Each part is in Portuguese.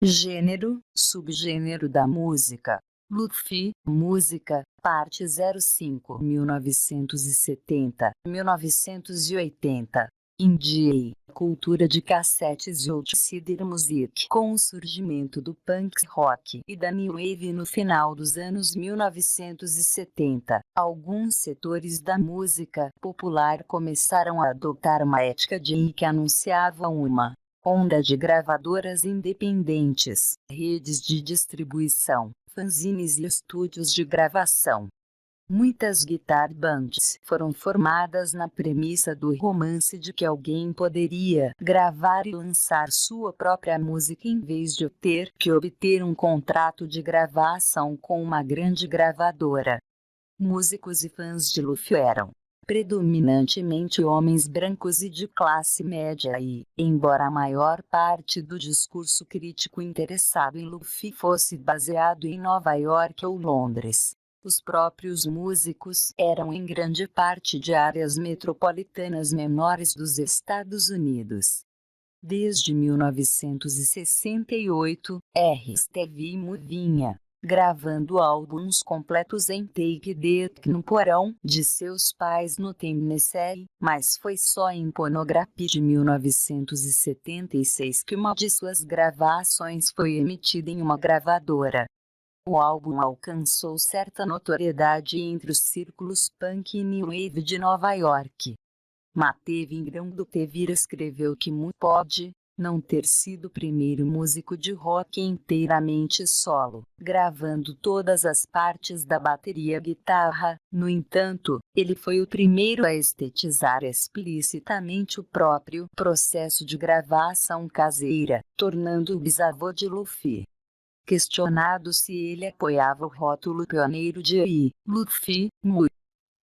Gênero, subgênero da música. Lo-fi, música, parte 05, 1970-1980. Indie, cultura de cassetes e outsider music. Com o surgimento do punk rock e da new wave no final dos anos 1970, alguns setores da música popular começaram a adotar uma ética que anunciava uma onda de gravadoras independentes, redes de distribuição, fanzines e estúdios de gravação. Muitas guitar bands foram formadas na premissa do romance de que alguém poderia gravar e lançar sua própria música em vez de ter que obter um contrato de gravação com uma grande gravadora. Músicos e fãs de Lo-fi eram predominantemente homens brancos e de classe média e, embora a maior parte do discurso crítico interessado em Lo-fi fosse baseado em Nova York ou Londres, os próprios músicos eram em grande parte de áreas metropolitanas menores dos Estados Unidos. Desde 1968, Steve Mu vinha gravando álbuns completos em tape deck no porão de seus pais no Tennessee, mas foi só em Phonograph de 1976 que uma de suas gravações foi emitida em uma gravadora. O álbum alcançou certa notoriedade entre os círculos punk e new wave de Nova York. Matthew Ingram do Tevira escreveu que Mu pode não ter sido o primeiro músico de rock inteiramente solo, gravando todas as partes da bateria e guitarra. No entanto, ele foi o primeiro a estetizar explicitamente o próprio processo de gravação caseira, tornando-o bisavô de Lo-fi. Questionado se ele apoiava o rótulo pioneiro de Lo-fi, Mu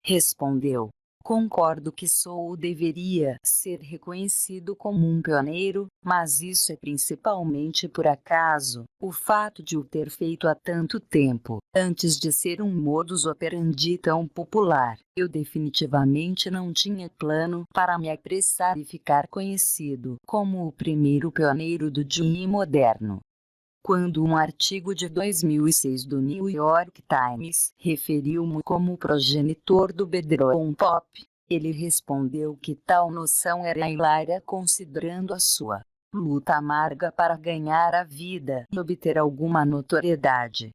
respondeu: "Concordo que Soul deveria ser reconhecido como um pioneiro, mas isso é principalmente por acaso, o fato de o ter feito há tanto tempo, antes de ser um modus operandi tão popular. Eu definitivamente não tinha plano para me apressar e ficar conhecido como o primeiro pioneiro do jazz moderno." Quando um artigo de 2006 do New York Times referiu-o como o progenitor do bedroom pop, ele respondeu que tal noção era hilária considerando a sua luta amarga para ganhar a vida e obter alguma notoriedade.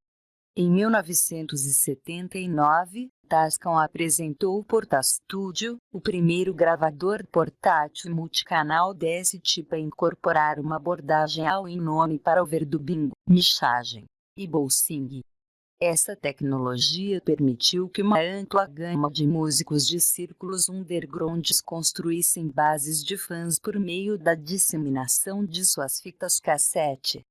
Em 1979, Tascam apresentou o Portastudio, o primeiro gravador portátil multicanal desse tipo a incorporar uma abordagem ao nome para overdubbing, mixagem e bolsing. Essa tecnologia permitiu que uma ampla gama de músicos de círculos undergrounds construíssem bases de fãs por meio da disseminação de suas fitas cassete.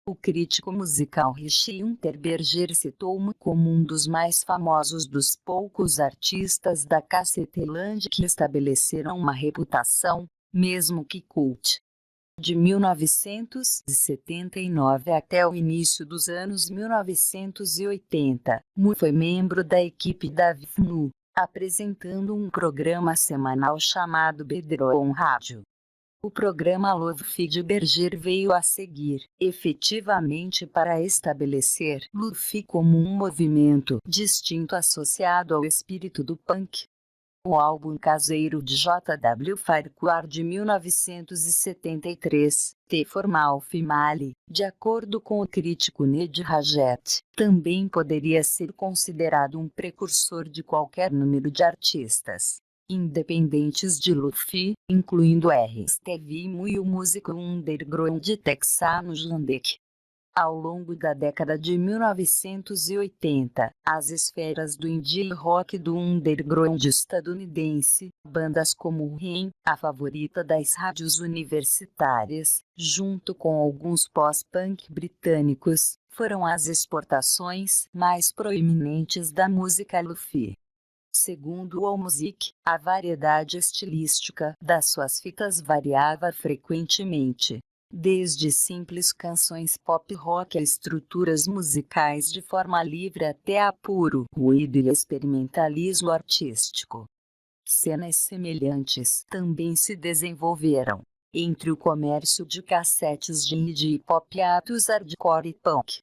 O crítico musical Richie Unterberger citou-o como um dos mais famosos dos poucos artistas da Casseteland que estabeleceram uma reputação, mesmo que cult. De 1979 até o início dos anos 1980, Mu foi membro da equipe da VFNU, apresentando um programa semanal chamado Bedroom Radio. O programa Lo-fi de Berger veio a seguir, efetivamente para estabelecer Lo-fi como um movimento distinto associado ao espírito do punk. O álbum caseiro de J.W. Farquhar de 1973, The Formal Female, de acordo com o crítico Ned Rajet, também poderia ser considerado um precursor de qualquer número de artistas independentes de Lo-fi, incluindo Steve Mu e o músico underground texano Jandek. Ao longo da década de 1980, as esferas do indie rock do underground estadunidense, bandas como Rain, a favorita das rádios universitárias, junto com alguns pós-punk britânicos, foram as exportações mais proeminentes da música Lo-fi. Segundo o AllMusic, a variedade estilística das suas fitas variava frequentemente, desde simples canções pop-rock a estruturas musicais de forma livre até a puro ruído e experimentalismo artístico. Cenas semelhantes também se desenvolveram entre o comércio de cassetes de indie e pop atos hardcore e punk.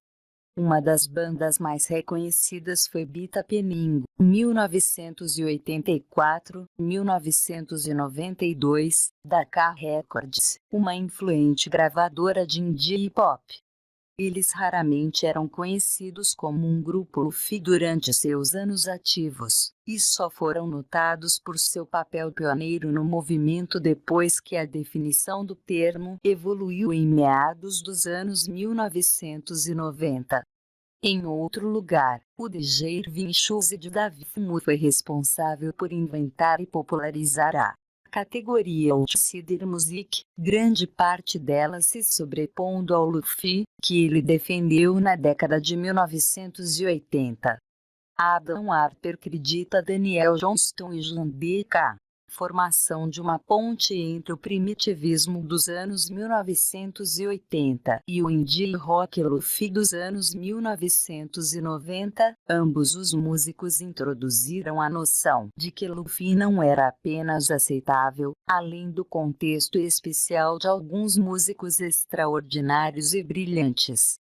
Uma das bandas mais reconhecidas foi Bita Peningo, 1984-1992, da K Records, uma influente gravadora de indie e pop. Eles raramente eram conhecidos como um grupo lo-fi durante seus anos ativos, e só foram notados por seu papel pioneiro no movimento depois que a definição do termo evoluiu em meados dos anos 1990. Em outro lugar, o DJ Irving Schulze de Davi Fumu foi responsável por inventar e popularizar a categoria Outsider Music, grande parte dela se sobrepondo ao lo-fi, que ele defendeu na década de 1980. Adam Harper acredita Daniel Johnston e J. K. Formação de uma ponte entre o primitivismo dos anos 1980 e o indie rock lo-fi dos anos 1990. Ambos os músicos introduziram a noção de que lo-fi não era apenas aceitável, além do contexto especial de alguns músicos extraordinários e brilhantes.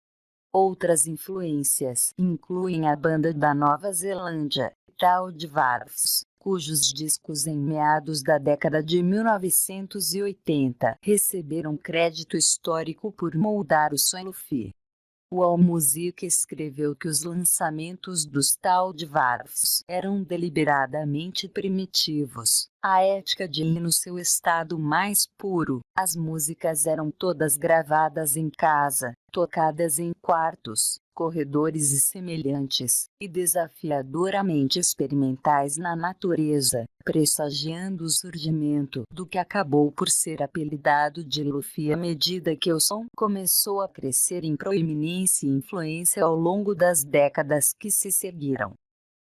Outras influências incluem a banda da Nova Zelândia, Tal de Varves, cujos discos em meados da década de 1980 receberam crédito histórico por moldar o som lo-fi. O AllMusic escreveu que os lançamentos dos Tal de Varves eram deliberadamente primitivos. A ética de no seu estado mais puro, as músicas eram todas gravadas em casa, tocadas em quartos, corredores e semelhantes, e desafiadoramente experimentais na natureza, pressagiando o surgimento do que acabou por ser apelidado de lo-fi à medida que o som começou a crescer em proeminência e influência ao longo das décadas que se seguiram.